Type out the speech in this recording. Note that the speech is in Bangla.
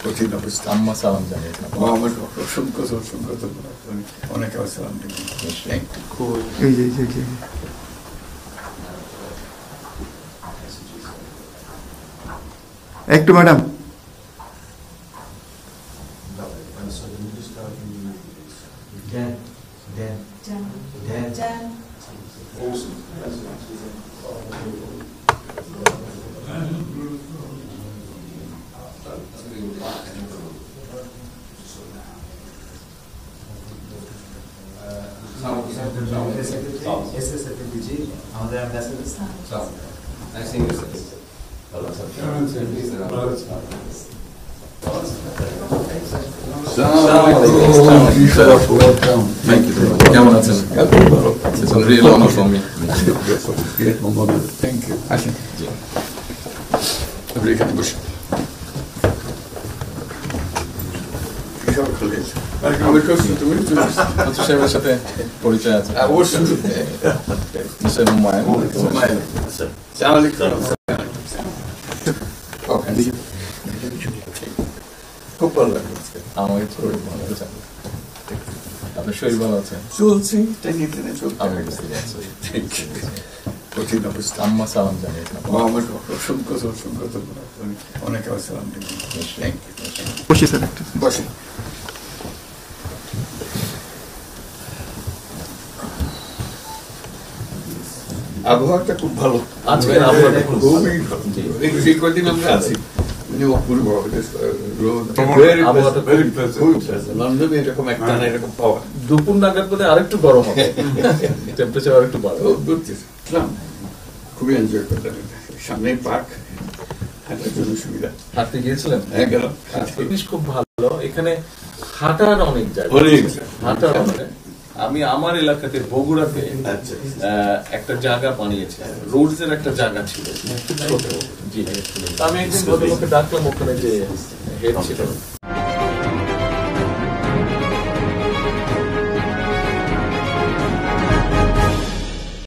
কঠিন অবস্থা। আম্মা সালাম জানিয়েছেন। আমার অসংখ্য অনেক সালাম একটু ম্যাডাম কেমন আছেন? Real honour for me. Thank you. আসেন আপনি এখানে বসে। সাহেবের সাথে পরিচয় আছে অবশ্যই। খুব ভালো লাগলো। আমাকে শরীর ভালো আছে। আপনার শরীর ভালো আছে? চলছি আমি বুঝতে পারছি। কঠিন অবস্থা। আম্মা সালাম জানিয়েছেন। আমার অসংখ্য অনেক সালাম বসে স্যার একটু বসে। আবহাওয়াটা খুব ভালো। আজকের আবহাওয়াটা খুবই ভালো। এই কদিন আমরা আছি লন্ডনে এরকম একটা এরকম পাওয়া। দুপুর নাগাদ বোধহয় আরেকটু গরম হবে, টেম্পারেচার আরেকটু বাড়বে। খুবই এনজয় করলাম। সামনে পার্ক, হাঁটার জন্য সুবিধা। হাঁটতে গিয়েছিলেন? হ্যাঁ গেলাম। জিনিস খুব ভালো, এখানে হাঁটার অনেক জায়গা, হাঁটার অনেক। আমি আমার এলাকাতে বগুড়াতে একটা জায়গা বানিয়েছি, রোডস এর একটা জায়গা ছিল ছোট। জি, আমি একদিন ভদ্রলোককে ডাকলাম, ওখানে যে হেড ছিল